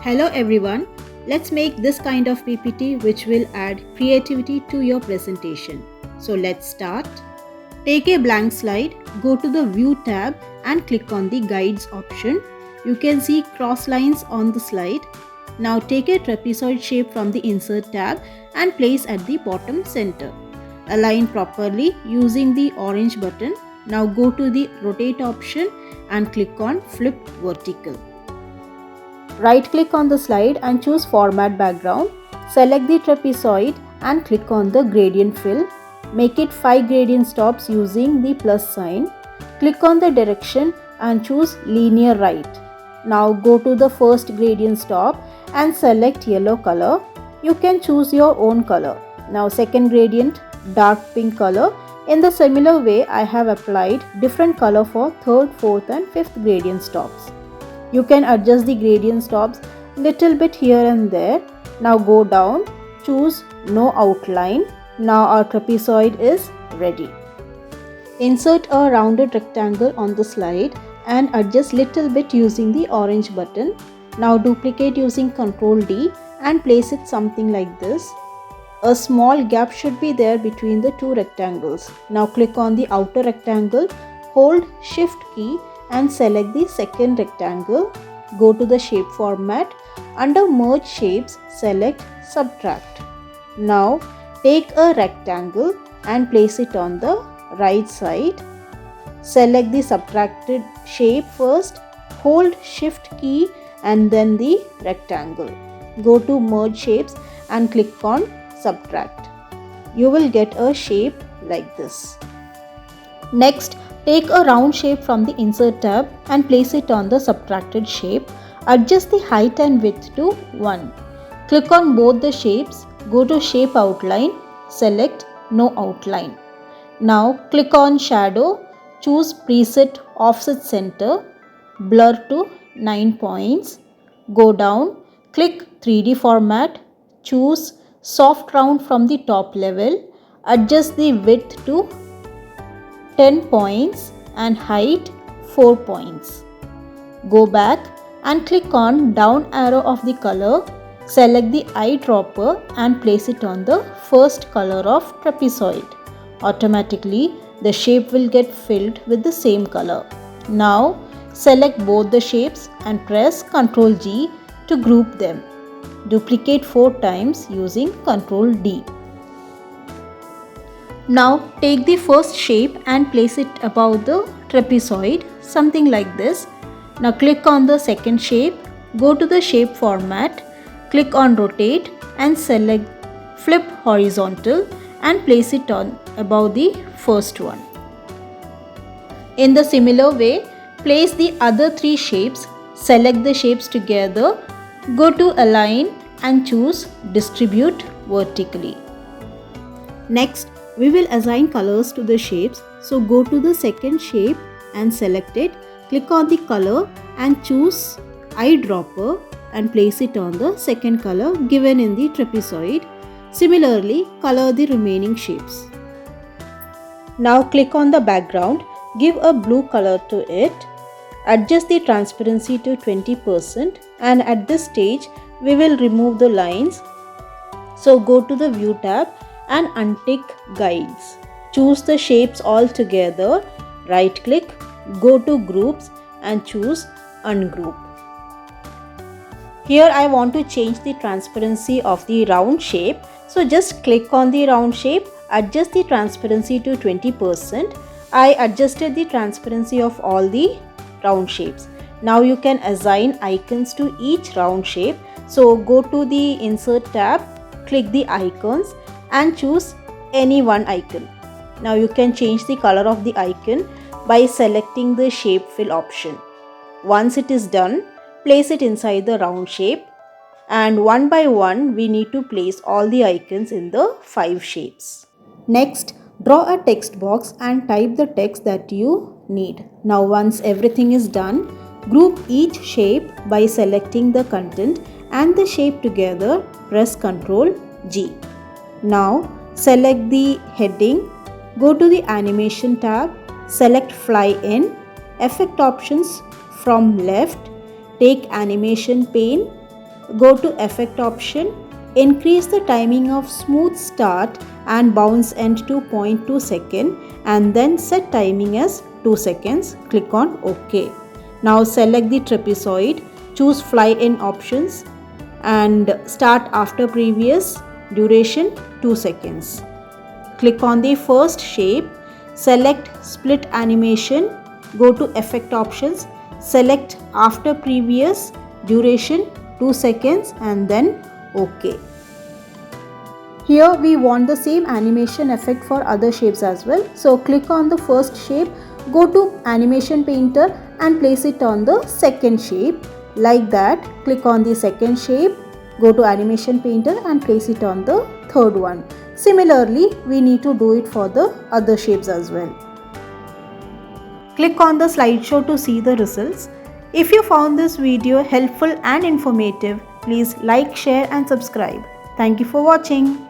Hello everyone, let's make this kind of PPT which will add creativity to your presentation. So let's start. Take a blank slide, go to the View tab and click on the Guides option. You can see cross lines on the slide. Now take a trapezoid shape from the Insert tab and place at the bottom center. Align properly using the orange button. Now go to the Rotate option and click on Flip Vertical. Right click on the slide and choose Format Background. Select the trapezoid and click on the gradient fill. Make it 5 gradient stops using the plus sign. Click on the direction and choose Linear Right. Now go to the first gradient stop and select yellow color. You can choose your own color. Now second gradient, dark pink color. In the similar way, I have applied different color for third, fourth and fifth gradient stops. You can adjust the gradient stops little bit here and there. Now go down, choose no outline. Now our trapezoid is ready. Insert a rounded rectangle on the slide and adjust little bit using the orange button. Now duplicate using Ctrl D and place it something like this. A small gap should be there between the two rectangles. Now click on the outer rectangle, hold Shift key and select the second rectangle. Go to the shape format. Under merge shapes, select subtract. Now take a rectangle and place it on the right side. Select the subtracted shape first, hold Shift key and then the rectangle. Go to merge shapes and click on subtract. You will get a shape like this. Next, take a round shape from the Insert tab and place it on the subtracted shape. Adjust the height and width to 1. Click on both the shapes. Go to Shape Outline. Select No Outline. Now click on Shadow. Choose Preset Offset Center. Blur to 9 points. Go down. Click 3D Format. Choose Soft Round from the top level. Adjust the width to 10 points and height 4 points. Go back and click on down arrow of the color. Select the eyedropper and place it on the first color of trapezoid. Automatically, the shape will get filled with the same color. Now, select both the shapes and press Ctrl G to group them. Duplicate 4 times using Ctrl D. Now take the first shape and place it above the trapezoid, something like this. Now click on the second shape, go to the shape format, click on rotate and select flip horizontal and place it on above the first one. In the similar way, place the other 3 shapes, select the shapes together, go to align and choose distribute vertically. Next, we will assign colors to the shapes. So go to the second shape and select it. Click on the color and choose eyedropper and place it on the second color given in the trapezoid. Similarly, color the remaining shapes. Now click on the background. Give a blue color to it. Adjust the transparency to 20% and at this stage, we will remove the lines. So go to the View tab and untick Guides. Choose the shapes all together, right click, go to Groups and choose Ungroup. Here I want to change the transparency of the round shape. So just click on the round shape, adjust the transparency to 20%. I adjusted the transparency of all the round shapes. Now you can assign icons to each round shape. So go to the Insert tab, click the icons and choose any one icon. Now you can change the color of the icon by selecting the shape fill option. Once it is done, place it inside the round shape and one by one we need to place all the icons in the 5 shapes. Next, draw a text box and type the text that you need. Now once everything is done, group each shape by selecting the content and the shape together, press Ctrl G. Now select the heading, go to the animation tab, select fly in, effect options from left, take animation pane, go to Effect option, increase the timing of smooth start and bounce end to 0.2 second and then set timing as 2 seconds. Click on OK. Now select the trapezoid, choose fly in options and start after previous, duration 2 seconds. Click on the first shape, select split animation, go to Effect options, select after previous, duration 2 seconds and then OK. Here we want the same animation effect for other shapes as well. So click on the first shape, go to Animation Painter and place it on the second shape. Like that, click on the second shape, go to Animation Painter and place it on the third one. Similarly, we need to do it for the other shapes as well. Click on the slideshow to see the results. If you found this video helpful and informative, please like, share and subscribe. Thank you for watching.